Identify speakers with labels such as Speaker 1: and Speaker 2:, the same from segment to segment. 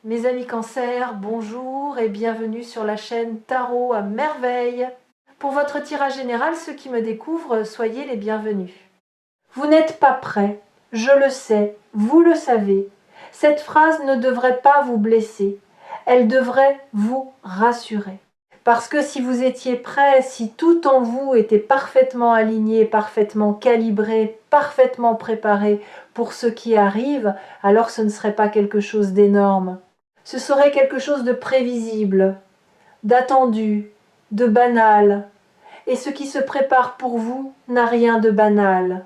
Speaker 1: Mes amis Cancer, bonjour et bienvenue sur la chaîne Tarot à merveille. Pour votre tirage général, ceux qui me découvrent, soyez les bienvenus. Vous n'êtes pas prêts, je le sais, vous le savez. Cette phrase ne devrait pas vous blesser, elle devrait vous rassurer. Parce que si vous étiez prêt, si tout en vous était parfaitement aligné, parfaitement calibré, parfaitement préparé pour ce qui arrive, alors ce ne serait pas quelque chose d'énorme. Ce serait quelque chose de prévisible, d'attendu, de banal. Et ce qui se prépare pour vous n'a rien de banal.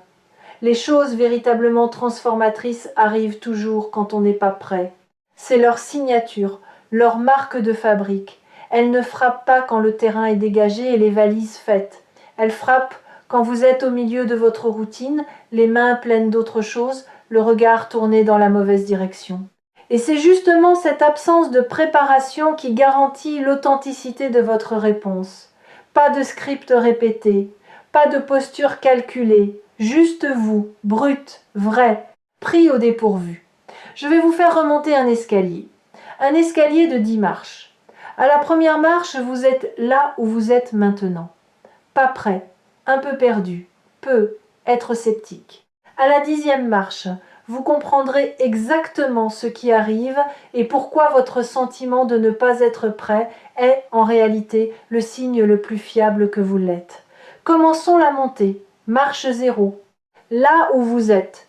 Speaker 1: Les choses véritablement transformatrices arrivent toujours quand on n'est pas prêt. C'est leur signature, leur marque de fabrique. Elles ne frappent pas quand le terrain est dégagé et les valises faites. Elles frappent quand vous êtes au milieu de votre routine, les mains pleines d'autre chose, le regard tourné dans la mauvaise direction. Et c'est justement cette absence de préparation qui garantit l'authenticité de votre réponse. Pas de script répété, pas de posture calculée, juste vous, brut, vrai, pris au dépourvu. Je vais vous faire remonter un escalier de 10 marches. À la première marche, vous êtes là où vous êtes maintenant. Pas prêt, un peu perdu, être sceptique. À la 10e marche, vous comprendrez exactement ce qui arrive et pourquoi votre sentiment de ne pas être prêt est en réalité le signe le plus fiable que vous l'êtes. Commençons la montée, marche 0. Là où vous êtes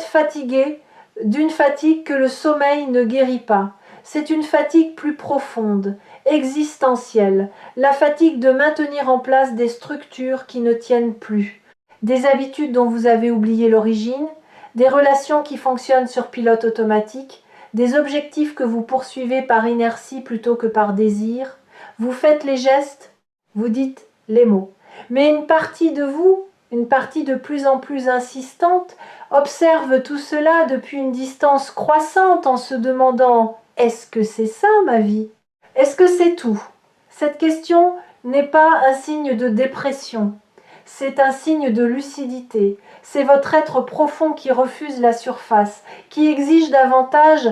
Speaker 1: fatigué d'une fatigue que le sommeil ne guérit pas. C'est une fatigue plus profonde, existentielle, la fatigue de maintenir en place des structures qui ne tiennent plus, des habitudes dont vous avez oublié l'origine, des relations qui fonctionnent sur pilote automatique, des objectifs que vous poursuivez par inertie plutôt que par désir. Vous faites les gestes, vous dites les mots. Mais une partie de vous, une partie de plus en plus insistante, observe tout cela depuis une distance croissante en se demandant « Est-ce que c'est ça ma vie ? Est-ce que c'est tout ?» Cette question n'est pas un signe de dépression, c'est un signe de lucidité. C'est votre être profond qui refuse la surface, qui exige davantage,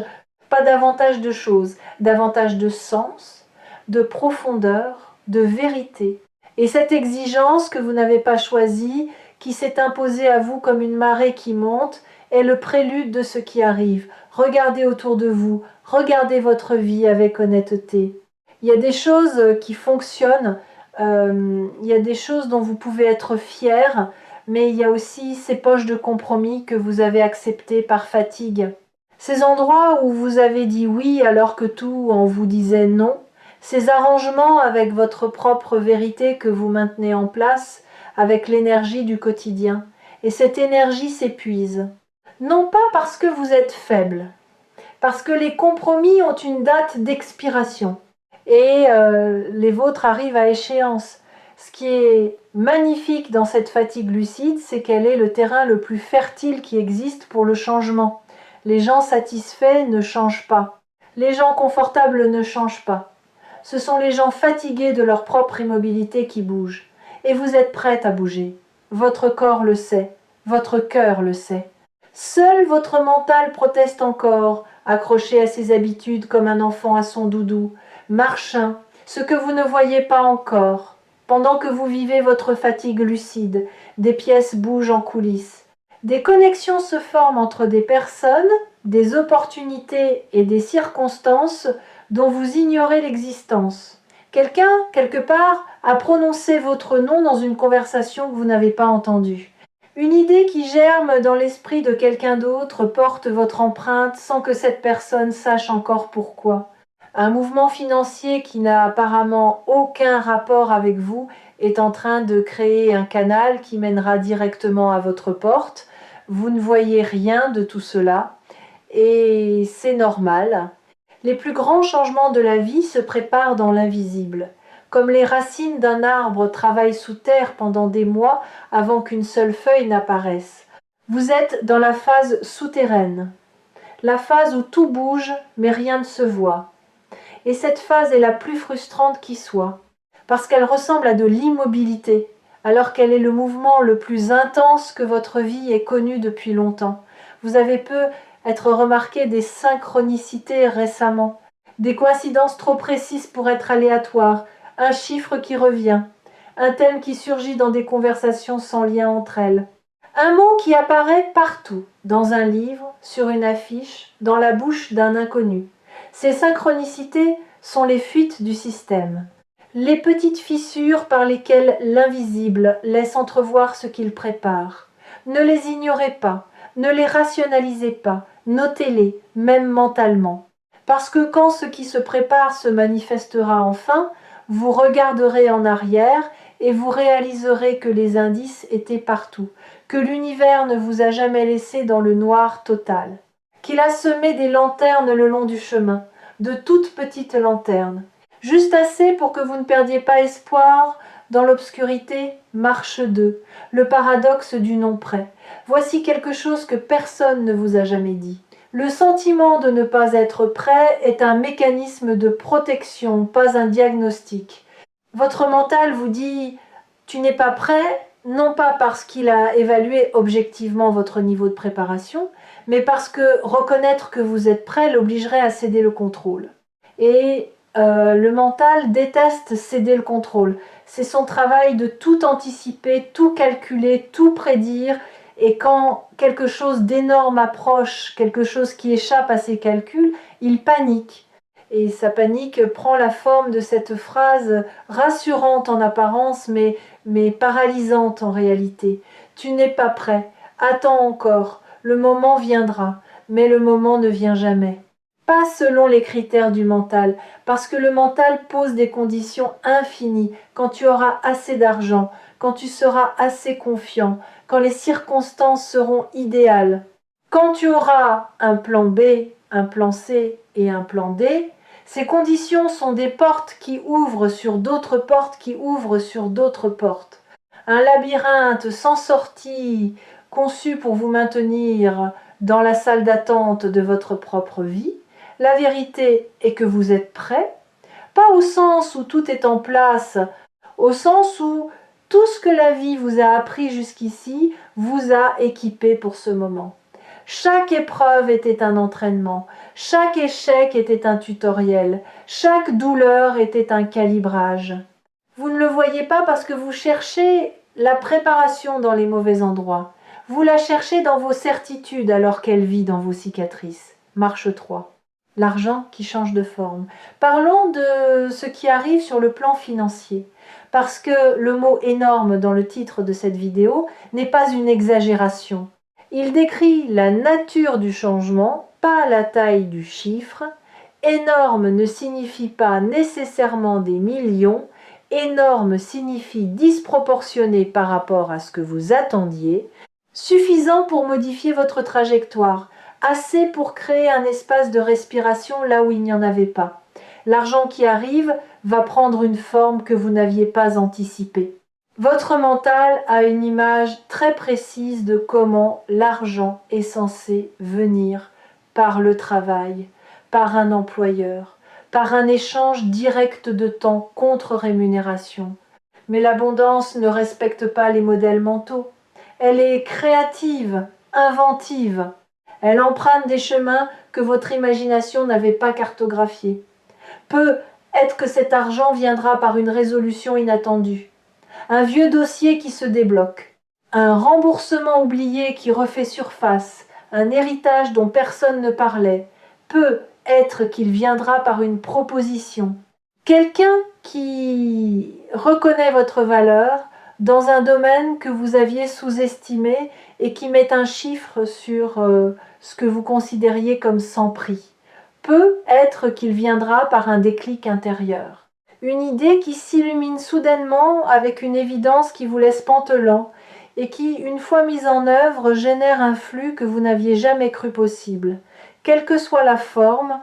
Speaker 1: pas davantage de choses, davantage de sens, de profondeur, de vérité. Et cette exigence que vous n'avez pas choisie, qui s'est imposée à vous comme une marée qui monte, est le prélude de ce qui arrive. Regardez autour de vous, regardez votre vie avec honnêteté. Il y a des choses qui fonctionnent, il y a des choses dont vous pouvez être fier, mais il y a aussi ces poches de compromis que vous avez acceptées par fatigue. Ces endroits où vous avez dit oui alors que tout en vous disait non, ces arrangements avec votre propre vérité que vous maintenez en place, avec l'énergie du quotidien. Et cette énergie s'épuise. Non pas parce que vous êtes faible, parce que les compromis ont une date d'expiration. Et les vôtres arrivent à échéance. Ce qui est magnifique dans cette fatigue lucide, c'est qu'elle est le terrain le plus fertile qui existe pour le changement. Les gens satisfaits ne changent pas. Les gens confortables ne changent pas. Ce sont les gens fatigués de leur propre immobilité qui bougent. Et vous êtes prête à bouger. Votre corps le sait, votre cœur le sait. Seul votre mental proteste encore, accroché à ses habitudes comme un enfant à son doudou, marchin, ce que vous ne voyez pas encore. Pendant que vous vivez votre fatigue lucide, des pièces bougent en coulisses. Des connexions se forment entre des personnes, des opportunités et des circonstances dont vous ignorez l'existence. Quelqu'un, quelque part, a prononcé votre nom dans une conversation que vous n'avez pas entendue. Une idée qui germe dans l'esprit de quelqu'un d'autre porte votre empreinte sans que cette personne sache encore pourquoi. Un mouvement financier qui n'a apparemment aucun rapport avec vous est en train de créer un canal qui mènera directement à votre porte. Vous ne voyez rien de tout cela et c'est normal. Les plus grands changements de la vie se préparent dans l'invisible. Comme les racines d'un arbre travaillent sous terre pendant des mois avant qu'une seule feuille n'apparaisse. Vous êtes dans la phase souterraine, la phase où tout bouge mais rien ne se voit. Et cette phase est la plus frustrante qui soit, parce qu'elle ressemble à de l'immobilité, alors qu'elle est le mouvement le plus intense que votre vie ait connu depuis longtemps. Vous avez peu être remarqué des synchronicités récemment, des coïncidences trop précises pour être aléatoires, un chiffre qui revient, un thème qui surgit dans des conversations sans lien entre elles. Un mot qui apparaît partout, dans un livre, sur une affiche, dans la bouche d'un inconnu. Ces synchronicités sont les fuites du système, les petites fissures par lesquelles l'invisible laisse entrevoir ce qu'il prépare. Ne les ignorez pas, ne les rationalisez pas, notez-les, même mentalement. Parce que quand ce qui se prépare se manifestera enfin, vous regarderez en arrière et vous réaliserez que les indices étaient partout, que l'univers ne vous a jamais laissé dans le noir total, qu'il a semé des lanternes le long du chemin, de toutes petites lanternes, juste assez pour que vous ne perdiez pas espoir dans l'obscurité. Marche 2, le paradoxe du non prêt. Voici quelque chose que personne ne vous a jamais dit. Le sentiment de ne pas être prêt est un mécanisme de protection, pas un diagnostic. Votre mental vous dit « tu n'es pas prêt », non pas parce qu'il a évalué objectivement votre niveau de préparation, mais parce que reconnaître que vous êtes prêt l'obligerait à céder le contrôle. Et le mental déteste céder le contrôle. C'est son travail de tout anticiper, tout calculer, tout prédire. Et quand quelque chose d'énorme approche, quelque chose qui échappe à ses calculs, il panique. Et sa panique prend la forme de cette phrase rassurante en apparence, mais paralysante en réalité. Tu n'es pas prêt, attends encore, le moment viendra, mais le moment ne vient jamais. Pas selon les critères du mental, parce que le mental pose des conditions infinies. Quand tu auras assez d'argent, quand tu seras assez confiant, quand les circonstances seront idéales, quand tu auras un plan B, un plan C et un plan D, ces conditions sont des portes qui ouvrent sur d'autres portes qui ouvrent sur d'autres portes. Un labyrinthe sans sortie conçu pour vous maintenir dans la salle d'attente de votre propre vie. La vérité est que vous êtes prêt, pas au sens où tout est en place, au sens où tout ce que la vie vous a appris jusqu'ici vous a équipé pour ce moment. Chaque épreuve était un entraînement, chaque échec était un tutoriel, chaque douleur était un calibrage. Vous ne le voyez pas parce que vous cherchez la préparation dans les mauvais endroits. Vous la cherchez dans vos certitudes alors qu'elle vit dans vos cicatrices. Marche 3. L'argent qui change de forme. Parlons de ce qui arrive sur le plan financier. Parce que le mot énorme dans le titre de cette vidéo n'est pas une exagération. Il décrit la nature du changement, pas la taille du chiffre. Énorme ne signifie pas nécessairement des millions. Énorme signifie disproportionné par rapport à ce que vous attendiez. Suffisant pour modifier votre trajectoire. Assez pour créer un espace de respiration là où il n'y en avait pas. L'argent qui arrive va prendre une forme que vous n'aviez pas anticipée. Votre mental a une image très précise de comment l'argent est censé venir par le travail, par un employeur, par un échange direct de temps contre rémunération. Mais l'abondance ne respecte pas les modèles mentaux. Elle est créative, inventive. Elle emprunte des chemins que votre imagination n'avait pas cartographiés. Peut-être que cet argent viendra par une résolution inattendue, un vieux dossier qui se débloque, un remboursement oublié qui refait surface, un héritage dont personne ne parlait. Peut-être qu'il viendra par une proposition. Quelqu'un qui reconnaît votre valeur dans un domaine que vous aviez sous-estimé et qui met un chiffre sur ce que vous considériez comme sans prix. Peut-être qu'il viendra par un déclic intérieur. Une idée qui s'illumine soudainement avec une évidence qui vous laisse pantelant et qui, une fois mise en œuvre, génère un flux que vous n'aviez jamais cru possible. Quelle que soit la forme,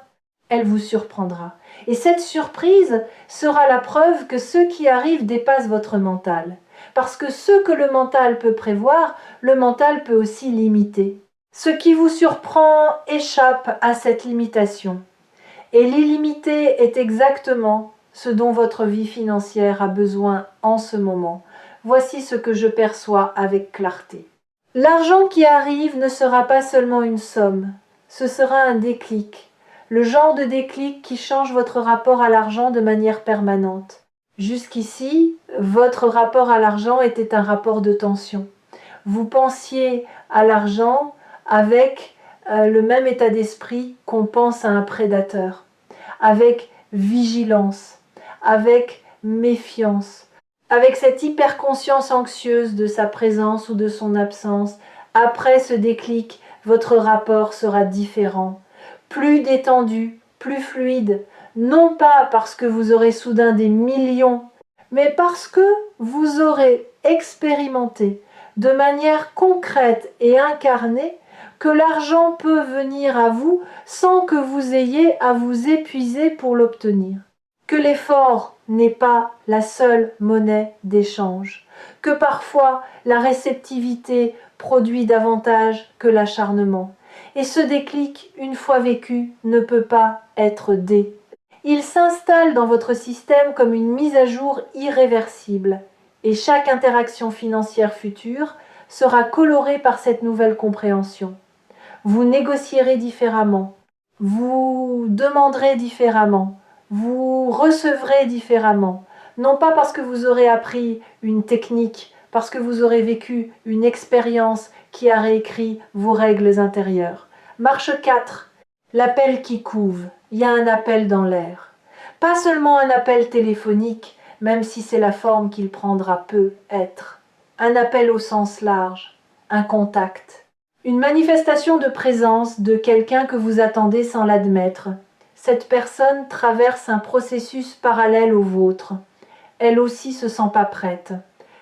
Speaker 1: elle vous surprendra. Et cette surprise sera la preuve que ce qui arrive dépasse votre mental. Parce que ce que le mental peut prévoir, le mental peut aussi limiter. Ce qui vous surprend échappe à cette limitation. Et l'illimité est exactement ce dont votre vie financière a besoin en ce moment. Voici ce que je perçois avec clarté. L'argent qui arrive ne sera pas seulement une somme, ce sera un déclic, le genre de déclic qui change votre rapport à l'argent de manière permanente. Jusqu'ici, votre rapport à l'argent était un rapport de tension. Vous pensiez à l'argent avec le même état d'esprit qu'on pense à un prédateur, avec vigilance, avec méfiance, avec cette hyperconscience anxieuse de sa présence ou de son absence. Après ce déclic, votre rapport sera différent, plus détendu, plus fluide, non pas parce que vous aurez soudain des millions, mais parce que vous aurez expérimenté de manière concrète et incarnée que l'argent peut venir à vous sans que vous ayez à vous épuiser pour l'obtenir, que l'effort n'est pas la seule monnaie d'échange, que parfois la réceptivité produit davantage que l'acharnement. Et ce déclic, une fois vécu, ne peut pas être dé. Il s'installe dans votre système comme une mise à jour irréversible, et chaque interaction financière future sera colorée par cette nouvelle compréhension. Vous négocierez différemment, vous demanderez différemment, vous recevrez différemment, non pas parce que vous aurez appris une technique, parce que vous aurez vécu une expérience qui a réécrit vos règles intérieures. Marche 4. L'appel qui couve. Il y a un appel dans l'air. Pas seulement un appel téléphonique, même si c'est la forme qu'il prendra peut être. Un appel au sens large, un contact. Une manifestation de présence de quelqu'un que vous attendez sans l'admettre. Cette personne traverse un processus parallèle au vôtre. Elle aussi se sent pas prête.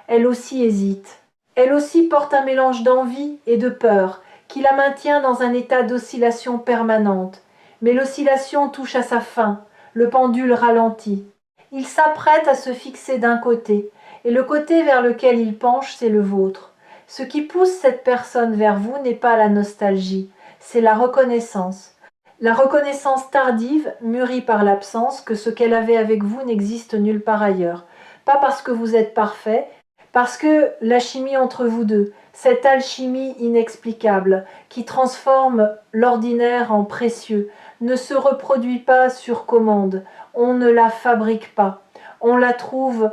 Speaker 1: Elle aussi hésite. Elle aussi porte un mélange d'envie et de peur qui la maintient dans un état d'oscillation permanente. Mais l'oscillation touche à sa fin, le pendule ralentit. Il s'apprête à se fixer d'un côté, et le côté vers lequel il penche, c'est le vôtre. Ce qui pousse cette personne vers vous n'est pas la nostalgie, c'est la reconnaissance. La reconnaissance tardive, mûrie par l'absence, que ce qu'elle avait avec vous n'existe nulle part ailleurs. Pas parce que vous êtes parfait, parce que la chimie entre vous deux, cette alchimie inexplicable qui transforme l'ordinaire en précieux, ne se reproduit pas sur commande, on ne la fabrique pas, on la trouve,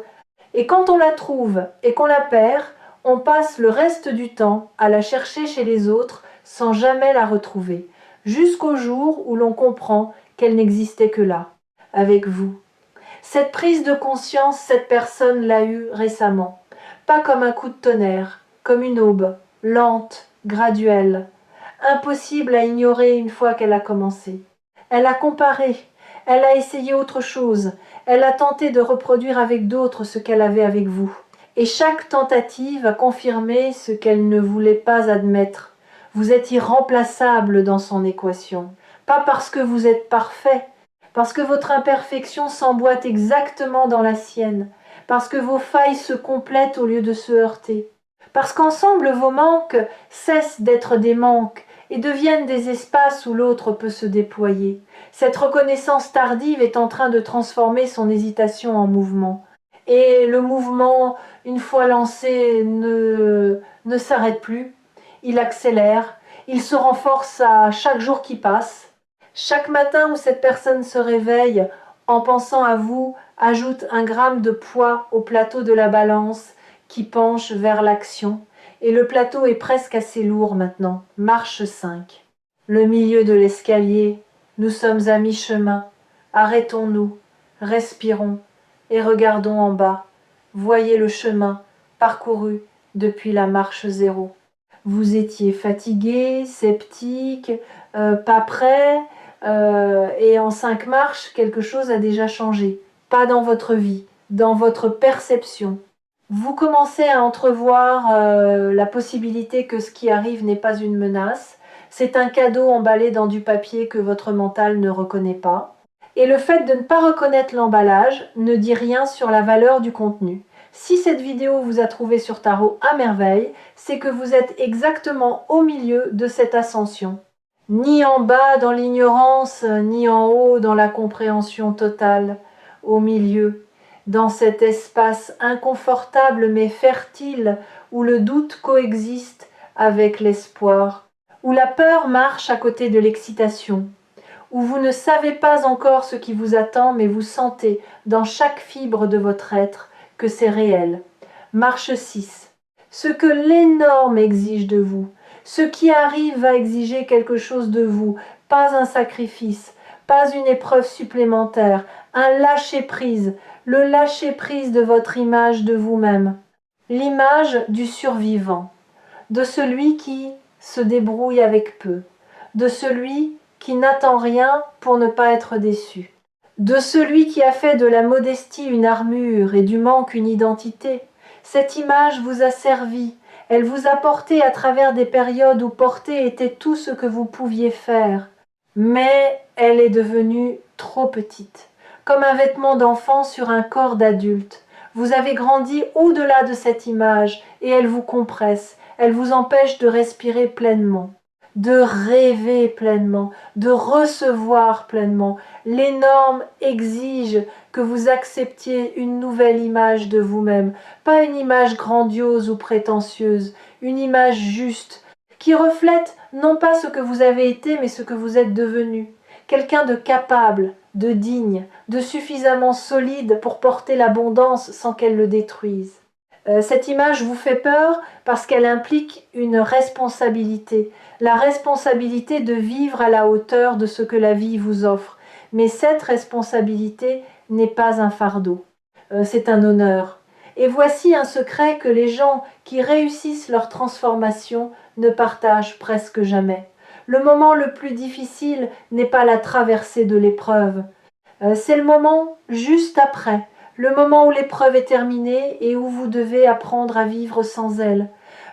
Speaker 1: et quand on la trouve et qu'on la perd, on passe le reste du temps à la chercher chez les autres sans jamais la retrouver, jusqu'au jour où l'on comprend qu'elle n'existait que là, avec vous. Cette prise de conscience, cette personne l'a eue récemment, pas comme un coup de tonnerre, comme une aube, lente, graduelle, impossible à ignorer une fois qu'elle a commencé. Elle a comparé, elle a essayé autre chose, elle a tenté de reproduire avec d'autres ce qu'elle avait avec vous. Et chaque tentative a confirmé ce qu'elle ne voulait pas admettre. Vous êtes irremplaçable dans son équation. Pas parce que vous êtes parfait, parce que votre imperfection s'emboîte exactement dans la sienne, parce que vos failles se complètent au lieu de se heurter, parce qu'ensemble vos manques cessent d'être des manques et deviennent des espaces où l'autre peut se déployer. Cette reconnaissance tardive est en train de transformer son hésitation en mouvement. Et le mouvement, une fois lancé, ne s'arrête plus. Il accélère, il se renforce à chaque jour qui passe. Chaque matin où cette personne se réveille, en pensant à vous, ajoute 1 gramme de poids au plateau de la balance qui penche vers l'action. Et le plateau est presque assez lourd maintenant. Marche 5. Le milieu de l'escalier, nous sommes à mi-chemin. Arrêtons-nous, respirons et regardons en bas. Voyez le chemin parcouru depuis la marche 0. Vous étiez fatigué, sceptique, pas prêt, et en 5 marches, quelque chose a déjà changé. Pas dans votre vie, dans votre perception. Vous commencez à entrevoir la possibilité que ce qui arrive n'est pas une menace. C'est un cadeau emballé dans du papier que votre mental ne reconnaît pas. Et le fait de ne pas reconnaître l'emballage ne dit rien sur la valeur du contenu. Si cette vidéo vous a trouvé sur Tarot à merveille, c'est que vous êtes exactement au milieu de cette ascension. Ni en bas dans l'ignorance, ni en haut dans la compréhension totale. Au milieu, dans cet espace inconfortable mais fertile où le doute coexiste avec l'espoir, où la peur marche à côté de l'excitation, où vous ne savez pas encore ce qui vous attend, mais vous sentez dans chaque fibre de votre être que c'est réel. Marche 6. Ce que l'énorme exige de vous, ce qui arrive va exiger quelque chose de vous, pas un sacrifice, pas une épreuve supplémentaire, un lâcher-prise, le lâcher-prise de votre image de vous-même, l'image du survivant, de celui qui se débrouille avec peu, de celui qui n'attend rien pour ne pas être déçu, de celui qui a fait de la modestie une armure et du manque une identité. Cette image vous a servi, elle vous a porté à travers des périodes où porter était tout ce que vous pouviez faire, mais elle est devenue trop petite, comme un vêtement d'enfant sur un corps d'adulte. Vous avez grandi au-delà de cette image et elle vous compresse, elle vous empêche de respirer pleinement, de rêver pleinement, de recevoir pleinement. L'énorme exige que vous acceptiez une nouvelle image de vous-même, pas une image grandiose ou prétentieuse, une image juste, qui reflète non pas ce que vous avez été, mais ce que vous êtes devenu. Quelqu'un de capable, de digne, de suffisamment solide pour porter l'abondance sans qu'elle le détruise. Cette image vous fait peur parce qu'elle implique une responsabilité, la responsabilité de vivre à la hauteur de ce que la vie vous offre. Mais cette responsabilité n'est pas un fardeau, c'est un honneur. Et voici un secret que les gens qui réussissent leur transformation ne partagent presque jamais. Le moment le plus difficile n'est pas la traversée de l'épreuve, c'est le moment juste après, le moment où l'épreuve est terminée et où vous devez apprendre à vivre sans elle,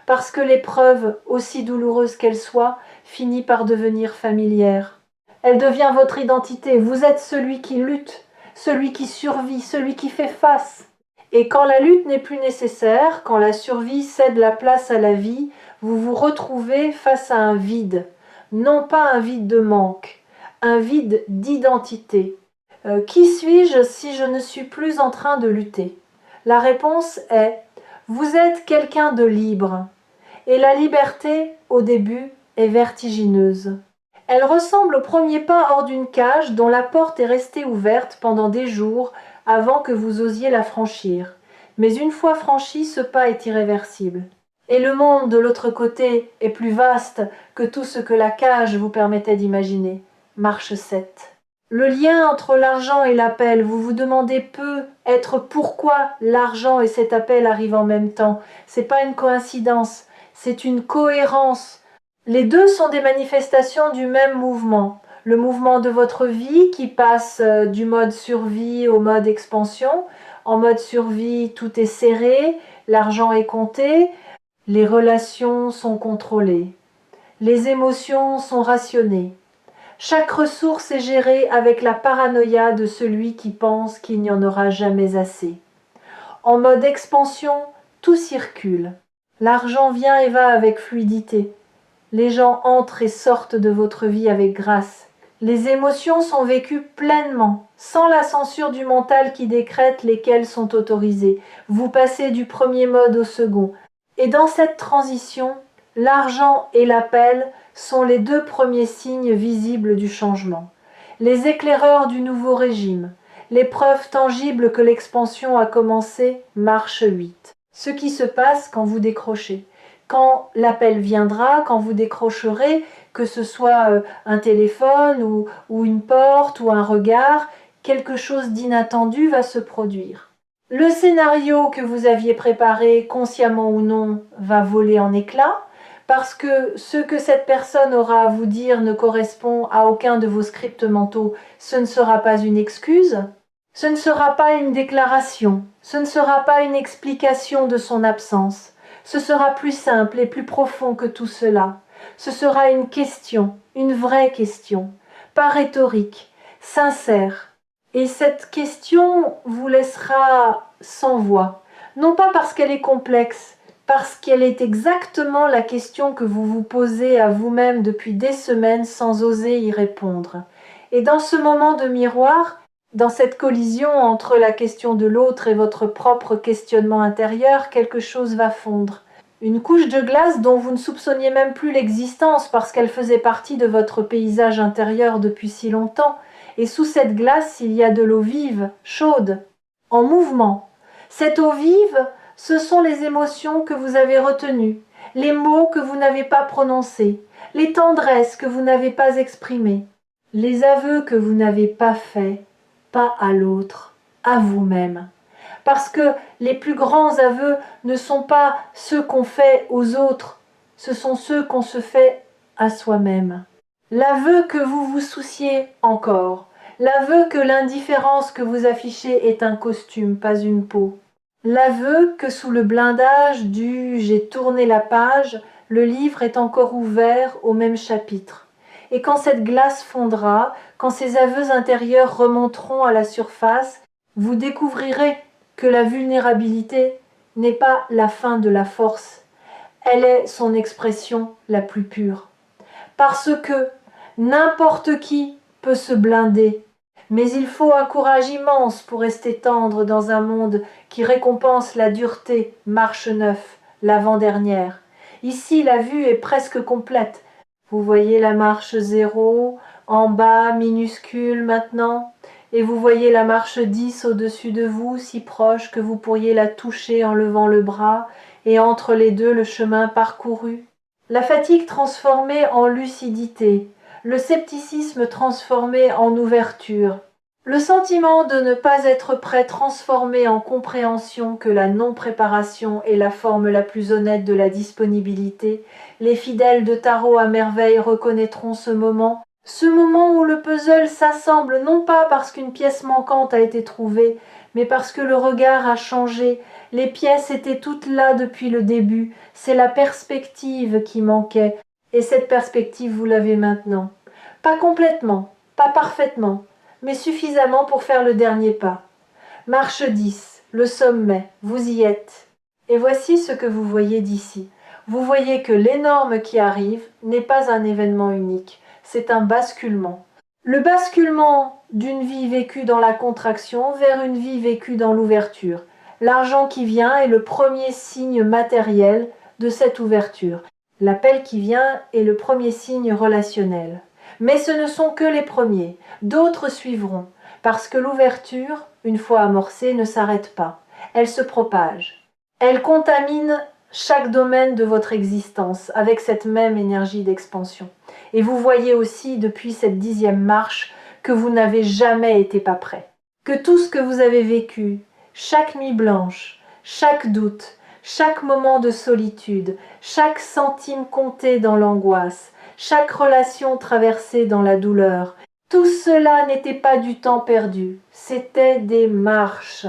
Speaker 1: parce que l'épreuve, aussi douloureuse qu'elle soit, finit par devenir familière. Elle devient votre identité, vous êtes celui qui lutte, celui qui survit, celui qui fait face. Et quand la lutte n'est plus nécessaire, quand la survie cède la place à la vie, vous vous retrouvez face à un vide, non pas un vide de manque, un vide d'identité. Qui suis-je si je ne suis plus en train de lutter? La réponse est vous êtes quelqu'un de libre. Et la liberté, au début, est vertigineuse. Elle ressemble au premier pas hors d'une cage dont la porte est restée ouverte pendant des jours avant que vous osiez la franchir. Mais une fois franchi, ce pas est irréversible. Et le monde de l'autre côté est plus vaste que tout ce que la cage vous permettait d'imaginer. Marche 7. Le lien entre l'argent et l'appel, vous vous demandez peut être pourquoi l'argent et cet appel arrivent en même temps. C'est pas une coïncidence, c'est une cohérence. Les deux sont des manifestations du même mouvement. Le mouvement de votre vie qui passe du mode survie au mode expansion. En mode survie, tout est serré, l'argent est compté, les relations sont contrôlées, les émotions sont rationnées. Chaque ressource est gérée avec la paranoïa de celui qui pense qu'il n'y en aura jamais assez. En mode expansion, tout circule. L'argent vient et va avec fluidité. Les gens entrent et sortent de votre vie avec grâce. Les émotions sont vécues pleinement, sans la censure du mental qui décrète lesquelles sont autorisées. Vous passez du premier mode au second. Et dans cette transition, l'argent et l'appel sont les deux premiers signes visibles du changement, les éclaireurs du nouveau régime, les preuves tangibles que l'expansion a commencé, marche 8. Ce qui se passe quand vous décrochez. Quand l'appel viendra, quand vous décrocherez, que ce soit un téléphone ou une porte ou un regard, quelque chose d'inattendu va se produire. Le scénario que vous aviez préparé, consciemment ou non, va voler en éclats, parce que ce que cette personne aura à vous dire ne correspond à aucun de vos scripts mentaux. Ce ne sera pas une excuse, ce ne sera pas une déclaration, ce ne sera pas une explication de son absence. Ce sera plus simple et plus profond que tout cela. Ce sera une question, une vraie question, pas rhétorique, sincère. Et cette question vous laissera sans voix, non pas parce qu'elle est complexe, parce qu'elle est exactement la question que vous vous posez à vous-même depuis des semaines sans oser y répondre. Et dans ce moment de miroir, dans cette collision entre la question de l'autre et votre propre questionnement intérieur, quelque chose va fondre. Une couche de glace dont vous ne soupçonniez même plus l'existence parce qu'elle faisait partie de votre paysage intérieur depuis si longtemps, et sous cette glace il y a de l'eau vive, chaude, en mouvement. Cette eau vive, ce sont les émotions que vous avez retenues, les mots que vous n'avez pas prononcés, les tendresses que vous n'avez pas exprimées, les aveux que vous n'avez pas faits, pas à l'autre, à vous-même. Parce que les plus grands aveux ne sont pas ceux qu'on fait aux autres, ce sont ceux qu'on se fait à soi-même. L'aveu que vous vous souciez encore, l'aveu que l'indifférence que vous affichez est un costume, pas une peau. L'aveu que sous le blindage du « j'ai tourné la page », le livre est encore ouvert au même chapitre. Et quand cette glace fondra, quand ces aveux intérieurs remonteront à la surface, vous découvrirez que la vulnérabilité n'est pas la fin de la force, elle est son expression la plus pure. Parce que n'importe qui peut se blinder, mais il faut un courage immense pour rester tendre dans un monde qui récompense la dureté, marche 9, l'avant-dernière. Ici, la vue est presque complète. Vous voyez la marche 0, en bas, minuscule maintenant, et vous voyez la marche 10 au-dessus de vous, si proche que vous pourriez la toucher en levant le bras, et entre les deux le chemin parcouru. La fatigue transformée en lucidité, le scepticisme transformé en ouverture, le sentiment de ne pas être prêt transformé en compréhension que la non-préparation est la forme la plus honnête de la disponibilité, les fidèles de Tarot à merveille reconnaîtront ce moment où le puzzle s'assemble non pas parce qu'une pièce manquante a été trouvée, mais parce que le regard a changé. Les pièces étaient toutes là depuis le début, c'est la perspective qui manquait, et cette perspective vous l'avez maintenant. Pas complètement, pas parfaitement, mais suffisamment pour faire le dernier pas. Marche 10, le sommet, vous y êtes. Et voici ce que vous voyez d'ici. Vous voyez que l'énorme qui arrive n'est pas un événement unique, c'est un basculement. Le basculement d'une vie vécue dans la contraction vers une vie vécue dans l'ouverture. L'argent qui vient est le premier signe matériel de cette ouverture. L'appel qui vient est le premier signe relationnel. Mais ce ne sont que les premiers, d'autres suivront, parce que l'ouverture, une fois amorcée, ne s'arrête pas. Elle se propage. Elle contamine chaque domaine de votre existence avec cette même énergie d'expansion. Et vous voyez aussi depuis cette 10e marche que vous n'avez jamais été pas prêt. Que tout ce que vous avez vécu, chaque nuit blanche, chaque doute, chaque moment de solitude, chaque centime compté dans l'angoisse, chaque relation traversée dans la douleur, tout cela n'était pas du temps perdu, c'était des marches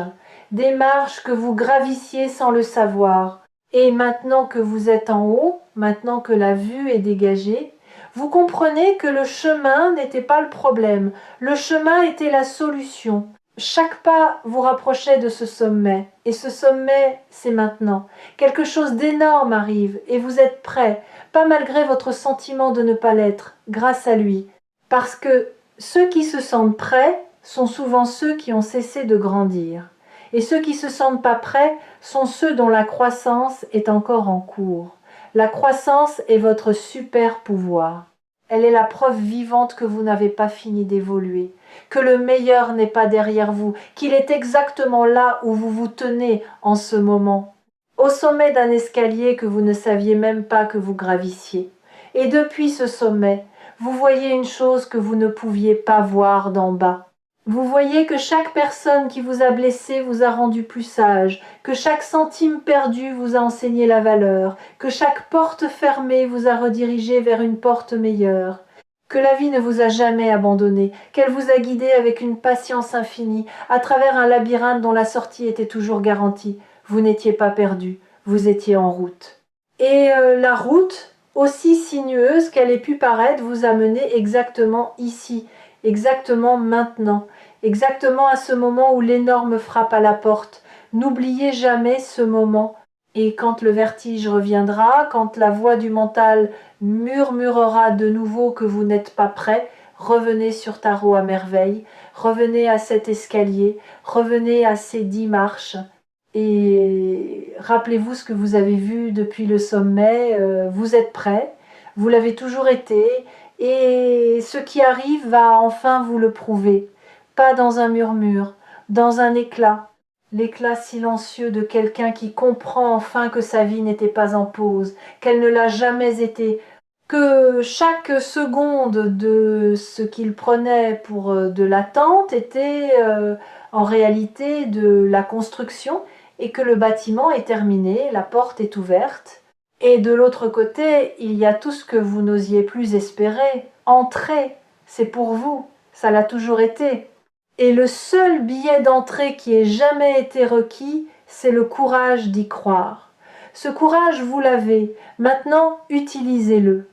Speaker 1: que vous gravissiez sans le savoir. Et maintenant que vous êtes en haut, maintenant que la vue est dégagée, vous comprenez que le chemin n'était pas le problème, le chemin était la solution. Chaque pas vous rapprochait de ce sommet, et ce sommet, c'est maintenant. Quelque chose d'énorme arrive, et vous êtes prêt, pas malgré votre sentiment de ne pas l'être, grâce à lui. Parce que ceux qui se sentent prêts sont souvent ceux qui ont cessé de grandir. Et ceux qui se sentent pas prêts sont ceux dont la croissance est encore en cours. La croissance est votre super pouvoir. Elle est la preuve vivante que vous n'avez pas fini d'évoluer, que le meilleur n'est pas derrière vous, qu'il est exactement là où vous vous tenez en ce moment, au sommet d'un escalier que vous ne saviez même pas que vous gravissiez. Et depuis ce sommet, vous voyez une chose que vous ne pouviez pas voir d'en bas. Vous voyez que chaque personne qui vous a blessé vous a rendu plus sage, que chaque centime perdu vous a enseigné la valeur, que chaque porte fermée vous a redirigé vers une porte meilleure, que la vie ne vous a jamais abandonné, qu'elle vous a guidé avec une patience infinie, à travers un labyrinthe dont la sortie était toujours garantie. Vous n'étiez pas perdu, vous étiez en route. Et la route, aussi sinueuse qu'elle ait pu paraître, vous a mené exactement ici, exactement maintenant, exactement à ce moment où l'énorme frappe à la porte. N'oubliez jamais ce moment. Et quand le vertige reviendra, quand la voix du mental murmurera de nouveau que vous n'êtes pas prêt, revenez sur Tarot à merveille, revenez à cet escalier, revenez à ces 10 marches, Et rappelez-vous ce que vous avez vu depuis le sommet, vous êtes prêt, vous l'avez toujours été, et ce qui arrive va enfin vous le prouver. Pas dans un murmure, dans un éclat, l'éclat silencieux de quelqu'un qui comprend enfin que sa vie n'était pas en pause, qu'elle ne l'a jamais été, que chaque seconde de ce qu'il prenait pour de l'attente était en réalité de la construction, et que le bâtiment est terminé, la porte est ouverte. Et de l'autre côté, il y a tout ce que vous n'osiez plus espérer. Entrez, c'est pour vous, ça l'a toujours été. Et le seul billet d'entrée qui ait jamais été requis, c'est le courage d'y croire. Ce courage, vous l'avez, maintenant utilisez-le.